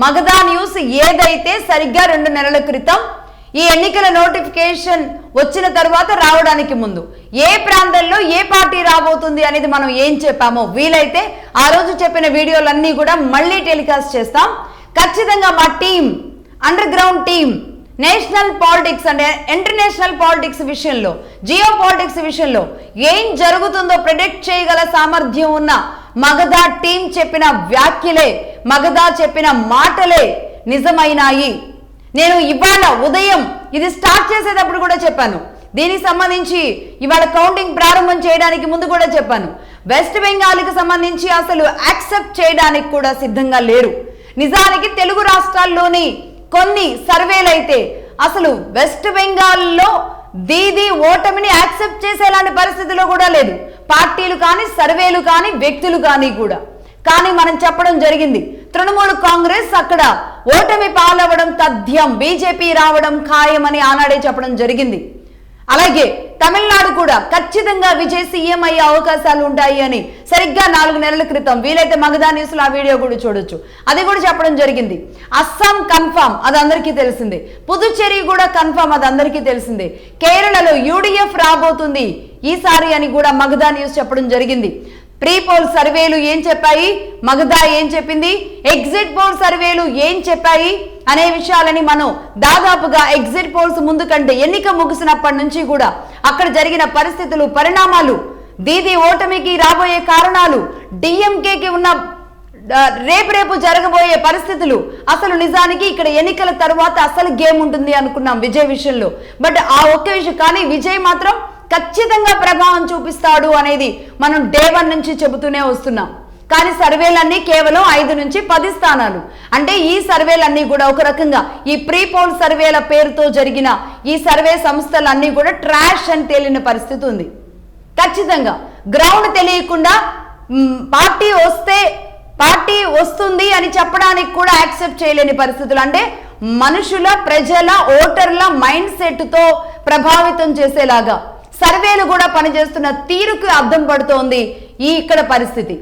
Magadha news ఏదైతే సరిగ్గా 2 నెలల క్రితం ఈ ఎన్నికల నోటిఫికేషన్ వచ్చిన తర్వాత రావడానికి ముందు ఏ ప్రాంతంలో ఏ పార్టీ రాబోతుంది అనేది మనం ఏం చెప్పామో వీలైతే ఆ రోజు చెప్పిన వీడియోలన్నీ కూడా మళ్ళీ టెలికాస్ట్ చేస్తాం. ఖచ్చితంగా మా team, under ground team, national politics అంటే ఇంటర్నేషనల్ పాలిటిక్స్ విషయంలో, జియో పాలిటిక్స్ విషయంలో ఏం జరుగుతుందో ప్రెడిక్ట్ చేయగల సామర్థ్యం ఉన్న మగధా టీం చెప్పిన వ్యాఖ్యలే, మగధా చెప్పిన మాటలే నిజమైనాయి. నేను ఇవాళ ఉదయం ఇది స్టార్ట్ చేసేటప్పుడు కూడా చెప్పాను. దీనికి సంబంధించి ఇవాళ కౌంటింగ్ ప్రారంభం చేయడానికి ముందు కూడా చెప్పాను. వెస్ట్ బెంగాల్కి సంబంధించి అసలు యాక్సెప్ట్ చేయడానికి కూడా సిద్ధంగా లేరు. నిజానికి తెలుగు రాష్ట్రాల్లోని కొన్ని సర్వేలైతే అసలు వెస్ట్ బెంగాల్లో దీది ఓటమిని యాక్సెప్ట్ చేసేలాంటి పరిస్థితిలో కూడా లేదు. పార్టీలు కానీ, సర్వేలు కానీ, వ్యక్తులు కానీ కూడా. కానీ మనం చెప్పడం జరిగింది, తృణమూల్ కాంగ్రెస్ అక్కడ ఓటమి పాలవడం తథ్యం, బీజేపీ రావడం ఖాయమని ఆనాడే చెప్పడం జరిగింది. అలాగే తమిళనాడు కూడా ఖచ్చితంగా విజయ్ సీఎం అయ్యే అవకాశాలు ఉంటాయి అని సరిగ్గా 4 నెలల క్రితం వీలైతే మగధా న్యూస్ లో ఆ వీడియో కూడా చూడొచ్చు, అది కూడా చెప్పడం జరిగింది. అస్సాం కన్ఫామ్, అది అందరికీ తెలిసిందే. పుదుచ్చేరి కూడా కన్ఫామ్, అది అందరికీ తెలిసిందే. కేరళలో యూడిఎఫ్ రాబోతుంది ఈసారి అని కూడా మగధా న్యూస్ చెప్పడం జరిగింది. ప్రీ పోల్ సర్వేలు ఏం చెప్పాయి, మగధా ఏం చెప్పింది, ఎగ్జిట్ పోల్ సర్వేలు ఏం చెప్పాయి అనే విషయాలని మనం దాదాపుగా ఎగ్జిట్ పోల్స్ ముందు కంటే ఎన్నిక ముగిసినప్పటి నుంచి కూడా అక్కడ జరిగిన పరిస్థితులు, పరిణామాలు, దీది ఓటమికి రాబోయే కారణాలు, డిఎంకేకి ఉన్న రేపు జరగబోయే పరిస్థితులు, అసలు నిజానికి ఇక్కడ ఎన్నికల తర్వాత అసలు గేమ్ ఉంటుంది అనుకున్నాం విజయ్ విషయంలో. బట్ ఆ ఒక్క విషయం, కానీ విజయ్ మాత్రం ఖచ్చితంగా ప్రభావం చూపిస్తాడు అనేది మనం డే 1 నుంచి చెబుతూనే వస్తున్నాం. కానీ సర్వేలన్నీ కేవలం 5 నుంచి 10 స్థానాలు. అంటే ఈ సర్వేలన్నీ కూడా ఒక రకంగా ఈ ప్రీ పోల్ సర్వేల పేరుతో జరిగిన ఈ సర్వే సంస్థలన్నీ కూడా ట్రాష్ అని తేలిన పరిస్థితి ఉంది. ఖచ్చితంగా గ్రౌండ్ తెలియకుండా పార్టీ వస్తుంది అని చెప్పడానికి కూడా యాక్సెప్ట్ చేయలేని పరిస్థితులు. అంటే మనుషుల, ప్రజల, ఓటర్ల మైండ్ సెట్ తో ప్రభావితం చేసేలాగా సర్వేలు కూడా పనిచేస్తున్న తీరుకు అర్థం పడుతోంది ఈ ఇక్కడ పరిస్థితి.